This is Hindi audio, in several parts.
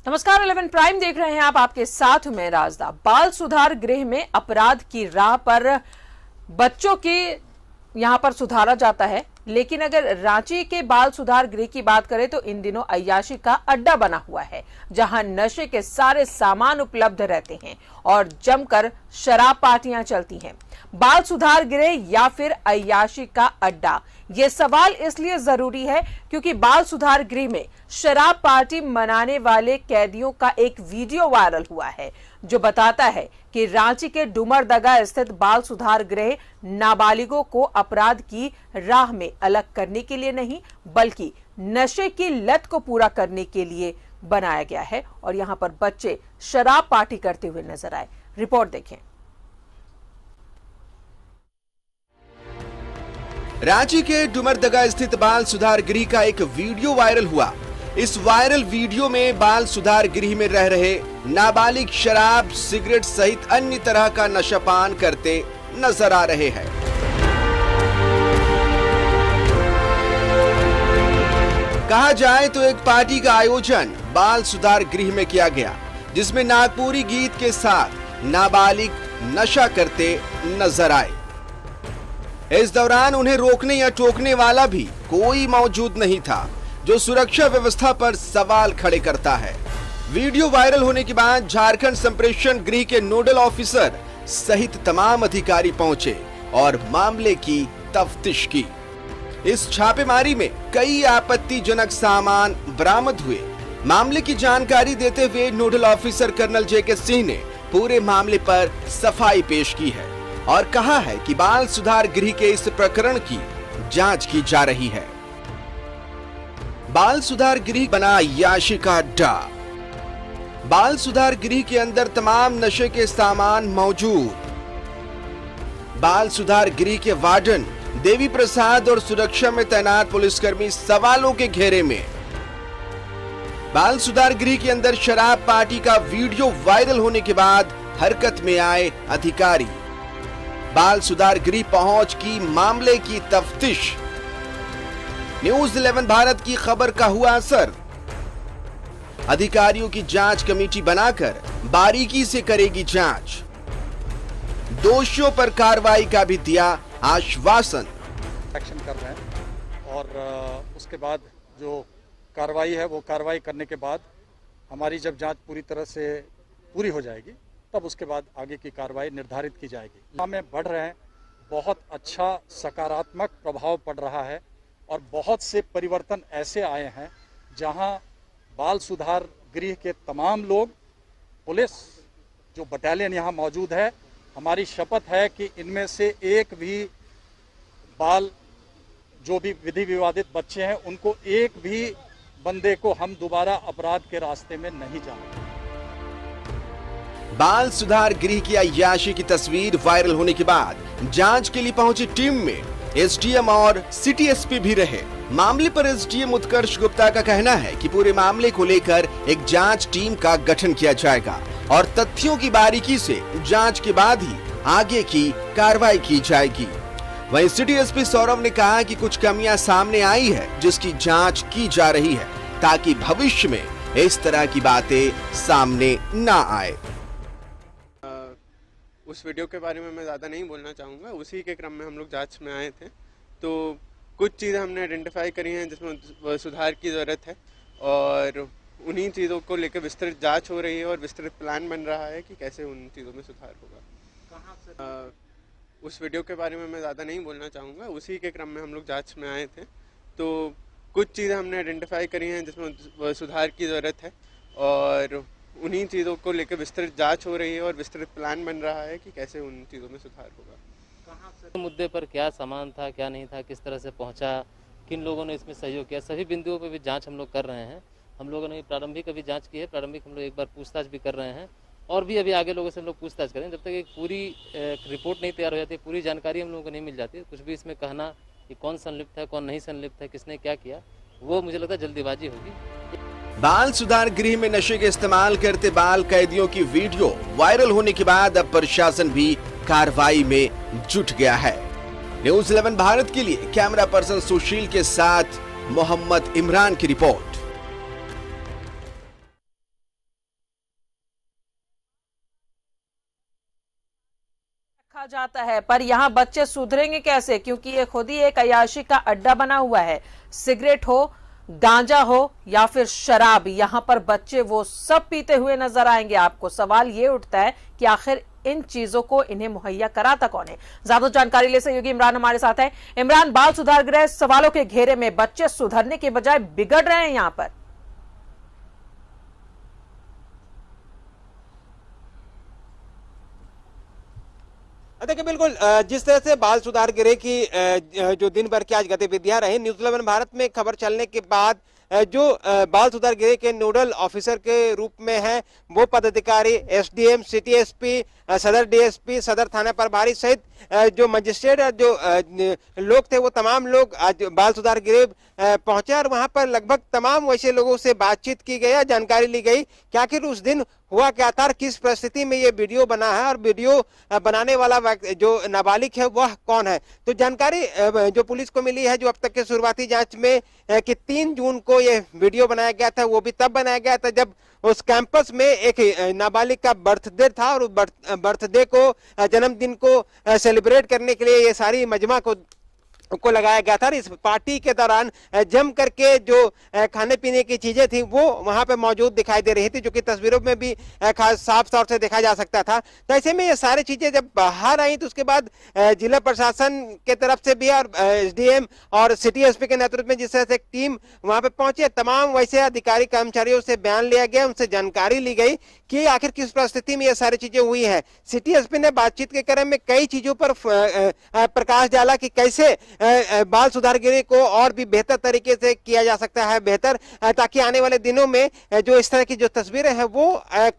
नमस्कार, 11 प्राइम देख रहे हैं आप। आपके साथ मैं राजदा। बाल सुधार गृह में अपराध की राह पर बच्चों की यहां पर सुधारा जाता है, लेकिन अगर रांची के बाल सुधार गृह की बात करें तो इन दिनों अय्याशी का अड्डा बना हुआ है, जहां नशे के सारे सामान उपलब्ध रहते हैं और जमकर शराब पार्टियां चलती हैं। बाल सुधार गृह या फिर अय्याशी का अड्डा, ये सवाल इसलिए जरूरी है क्योंकि बाल सुधार गृह में शराब पार्टी मनाने वाले कैदियों का एक वीडियो वायरल हुआ है, जो बताता है कि रांची के डुमरदगा स्थित बाल सुधार गृह नाबालिगों को अपराध की राह में अलग करने के लिए नहीं, बल्कि नशे की लत को पूरा करने के लिए बनाया गया है। और यहां पर बच्चे शराब पार्टी करते हुए नजर आए। रिपोर्ट देखें। रांची के डुमरदगा स्थित बाल सुधार गृह का एक वीडियो वायरल हुआ। इस वायरल वीडियो में बाल सुधार गृह में रह रहे नाबालिग शराब, सिगरेट सहित अन्य तरह का नशापान करते नजर आ रहे हैं। कहा जाए तो एक पार्टी का आयोजन बाल सुधार गृह में किया गया, जिसमें नागपुरी गीत के साथ नाबालिग नशा करते नजर आए। इस दौरान उन्हें रोकने या टोकने वाला भी कोई मौजूद नहीं था, जो सुरक्षा व्यवस्था पर सवाल खड़े करता है। वीडियो वायरल होने के बाद झारखंड संप्रेषण गृह के नोडल ऑफिसर सहित तमाम अधिकारी पहुंचे और मामले की तफ्तीश की। इस छापेमारी में कई आपत्तिजनक सामान बरामद हुए। मामले की जानकारी देते हुए नोडल ऑफिसर कर्नल जेके सिंह ने पूरे मामले पर सफाई पेश की है और कहा है कि बाल सुधार गृह के इस प्रकरण की जांच की जा रही है। बाल सुधार गृह बना अय्याशी का अड्डा। बाल सुधार गृह के अंदर तमाम नशे के सामान मौजूद। बाल सुधार गृह के वार्डन देवी प्रसाद और सुरक्षा में तैनात पुलिसकर्मी सवालों के घेरे में। बाल सुधार गृह के अंदर शराब पार्टी का वीडियो वायरल होने के बाद हरकत में आए अधिकारी। बाल सुधार गृह पहुंच की मामले की तफ्तीश। न्यूज़ 11 भारत की खबर का हुआ असर। अधिकारियों की जांच कमेटी बनाकर बारीकी से करेगी जांच। दोषियों पर कार्रवाई का भी दिया आश्वासन। एक्शन कर रहे हैं और उसके बाद जो कार्रवाई है वो कार्रवाई करने के बाद हमारी जब जांच पूरी तरह से पूरी हो जाएगी, तब उसके बाद आगे की कार्रवाई निर्धारित की जाएगी। में बढ़ रहे हैं, बहुत अच्छा सकारात्मक प्रभाव पड़ रहा है और बहुत से परिवर्तन ऐसे आए हैं जहां बाल सुधार गृह के तमाम लोग, पुलिस जो बटालियन यहां मौजूद है, हमारी शपथ है कि इनमें से एक भी बाल जो भी विधि विवादित बच्चे हैं, उनको एक भी बंदे को हम दोबारा अपराध के रास्ते में नहीं जाने। बाल सुधार गृह की अय्याशी की तस्वीर वायरल होने के बाद जांच के लिए पहुंची टीम में एसडीएम और सिटी एसपी भी रहे। मामले पर एसडीएम उत्कर्ष गुप्ता का कहना है कि पूरे मामले को लेकर एक जांच टीम का गठन किया जाएगा और तथ्यों की बारीकी से जांच के बाद ही आगे की कार्रवाई की जाएगी। वहीं सिटी एसपी सौरभ ने कहा कि कुछ कमियां सामने आई है, जिसकी जांच की जा रही है, ताकि भविष्य में इस तरह की बातें सामने ना आए। उस वीडियो के बारे में मैं ज़्यादा नहीं बोलना चाहूँगा। उसी के क्रम में हम लोग जांच में आए थे, तो कुछ चीज़ें हमने आइडेंटिफाई करी हैं जिसमें सुधार की ज़रूरत है और उन्हीं चीज़ों को लेकर विस्तृत जांच हो रही है और विस्तृत प्लान बन रहा है कि कैसे उन चीज़ों में सुधार होगा। कहाँ से? उस वीडियो के बारे में मैं ज़्यादा नहीं बोलना चाहूँगा। उसी के क्रम में हम लोग जाँच में आए थे, तो कुछ चीज़ें हमने आइडेंटिफाई करी हैं जिसमें सुधार की ज़रूरत है और उन्हीं चीज़ों को लेकर विस्तृत जांच हो रही है और विस्तृत प्लान बन रहा है कि कैसे उन चीज़ों में सुधार होगा। कहाँ से मुद्दे पर क्या सामान था, क्या नहीं था, किस तरह से पहुंचा, किन लोगों ने इसमें सहयोग किया, सभी बिंदुओं पर भी जांच हम लोग कर रहे हैं। हम लोगों ने प्रारंभिक अभी जांच की है। प्रारंभिक हम लोग एक बार पूछताछ भी कर रहे हैं और भी अभी आगे लोगों से हम लोग पूछताछ करें। जब तक एक पूरी रिपोर्ट नहीं तैयार हो जाती, पूरी जानकारी हम लोगों को नहीं मिल जाती, कुछ भी इसमें कहना कि कौन संलिप्त है, कौन नहीं संलिप्त है, किसने क्या किया, वो मुझे लगता है जल्दीबाजी होगी। बाल सुधार गृह में नशे के इस्तेमाल करते बाल कैदियों की वीडियो वायरल होने के बाद अब प्रशासन भी कार्रवाई में जुट गया है। न्यूज़ 11 भारत के लिए कैमरा पर्सन सुशील के साथ मोहम्मद इमरान की रिपोर्ट। रखा जाता है, पर यहाँ बच्चे सुधरेंगे कैसे, क्योंकि ये खुद ही एक अय्याशी का अड्डा बना हुआ है। सिगरेट हो, गांजा हो या फिर शराब, यहाँ पर बच्चे वो सब पीते हुए नजर आएंगे आपको। सवाल ये उठता है कि आखिर इन चीजों को इन्हें मुहैया कराता कौन है। ज्यादा जानकारी ले सहयोगी इमरान हमारे साथ है। इमरान, बाल सुधार गृह सवालों के घेरे में, बच्चे सुधरने के बजाय बिगड़ रहे हैं यहाँ पर। देखिए, बिल्कुल जिस तरह से बाल सुधार गृह की जो दिन भर की आज गतिविधियां रही, न्यूज़ 11 भारत में खबर चलने के बाद जो बाल सुधार गृह के नोडल ऑफिसर के रूप में है वो पदाधिकारी, एसडीएम, सिटी एसपी, सदर डीएसपी, सदर थाना प्रभारी सहित जो मजिस्ट्रेट जो लोग थे वो तमाम लोग आज बाल सुधार गृह पहुंचे और वहां पर लगभग तमाम वैसे लोगों से बातचीत की गई, जानकारी ली गई कि आखिर उस दिन हुआ क्या था, किस परिस्थिति में ये वीडियो बना है और वीडियो बनाने वाला जो नाबालिग है वह कौन है। तो जानकारी जो पुलिस को मिली है, जो अब तक के शुरुआती जांच में कि 3 जून को ये वीडियो बनाया गया था, वो भी तब बनाया गया था जब उस कैंपस में एक नाबालिग का बर्थडे था और बर्थडे को, जन्मदिन को सेलिब्रेट करने के लिए ये सारी मजमा को लगाया गया था। इस पार्टी के दौरान जम करके जो खाने पीने की चीजें थी वो वहां पे मौजूद दिखाई दे रही थी, जो कि तस्वीरों में भी साफ तौर से देखा जा सकता था। तो ऐसे में ये सारी चीजें जब बाहर आई तो उसके बाद जिला प्रशासन के तरफ से भी और एसडीएम और सिटी एसपी के नेतृत्व में जिस तरह से एक टीम वहां पे पहुंची, तमाम वैसे अधिकारी कर्मचारियों से बयान लिया गया, उनसे जानकारी ली गई कि आखिर किस परिस्थिति में ये सारी चीजें हुई है। सिटी एसपी ने बातचीत के क्रम में कई चीजों पर प्रकाश डाला कि कैसे बाल सुधार गृह को और भी बेहतर तरीके से किया जा सकता है, बेहतर, ताकि आने वाले दिनों में जो इस तरह की जो तस्वीरें हैं वो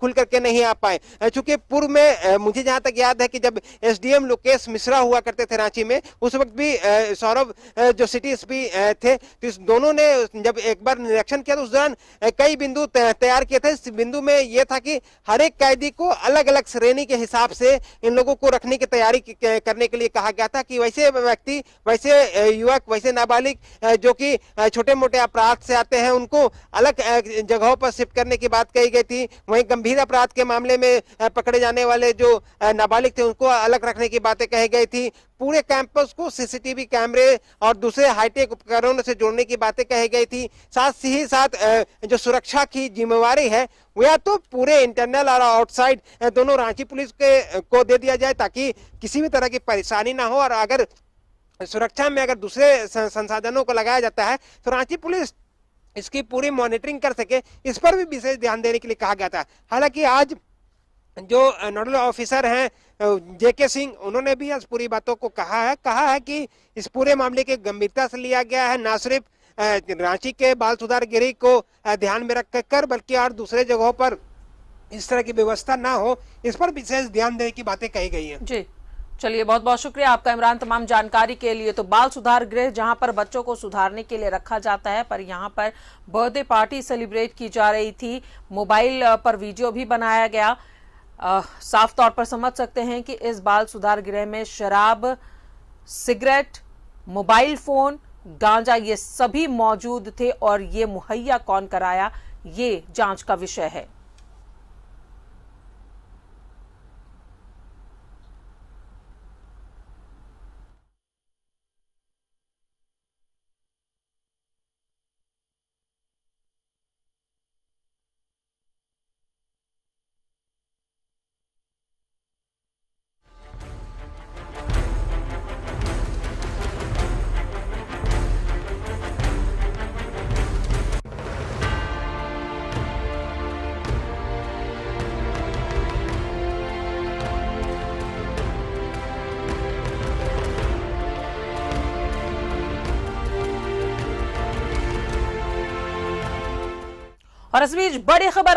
खुल करके नहीं आ पाए। चूंकि पूर्व में मुझे जहां तक याद है कि जब एसडीएम लोकेश मिश्रा हुआ करते थे रांची में, उस वक्त भी सौरभ जो सिटी एसपी थे, तो इस दोनों ने जब एक बार निरीक्षण किया तो उस दौरान कई बिंदु तैयार किए थे। इस बिंदु में यह था कि हर एक कैदी को अलग अलग श्रेणी के हिसाब से इन लोगों को रखने की तैयारी करने के लिए कहा गया था कि वैसे व्यक्ति, वैसे युवक, वैसे नाबालिग जो कि छोटे मोटे अपराध से आते हैं उनको अलग जगहों पर शिफ्ट करने की बात कही गई थी। वहीं गंभीर अपराध के मामले में पकड़े जाने वाले जो नाबालिग थे उनको अलग रखने की बातें कही गई थी। पूरे कैंपस को सीसीटीवी कैमरे और दूसरे हाईटेक उपकरणों से जोड़ने की बातें कही गई थी। साथ ही साथ जो सुरक्षा की जिम्मेवारी है वो या तो पूरे इंटरनल और आउटसाइड दोनों रांची पुलिस को दे दिया जाए ताकि किसी भी तरह की परेशानी ना हो, और अगर सुरक्षा में अगर दूसरे संसाधनों को लगाया जाता है तो रांची पुलिस इसकी पूरी मॉनिटरिंग कर सके, इस पर भी विशेष ध्यान देने के लिए कहा गया था। हालांकि आज जो नोडल ऑफिसर हैं जेके सिंह, उन्होंने भी इस पूरी बातों को कहा है कि इस पूरे मामले की गंभीरता से लिया गया है, ना सिर्फ रांची के बाल सुधार गृह को ध्यान में रख कर बल्कि और दूसरे जगहों पर इस तरह की व्यवस्था ना हो, इस पर विशेष ध्यान देने की बातें कही गई है। जी, चलिए, बहुत बहुत शुक्रिया आपका इमरान तमाम जानकारी के लिए। तो बाल सुधार गृह जहां पर बच्चों को सुधारने के लिए रखा जाता है, पर यहां पर बर्थडे पार्टी सेलिब्रेट की जा रही थी, मोबाइल पर वीडियो भी बनाया गया। साफ तौर पर समझ सकते हैं कि इस बाल सुधार गृह में शराब, सिगरेट, मोबाइल फोन, गांजा ये सभी मौजूद थे, और ये मुहैया कौन कराया ये जांच का विषय है। और इस बीच बड़ी खबर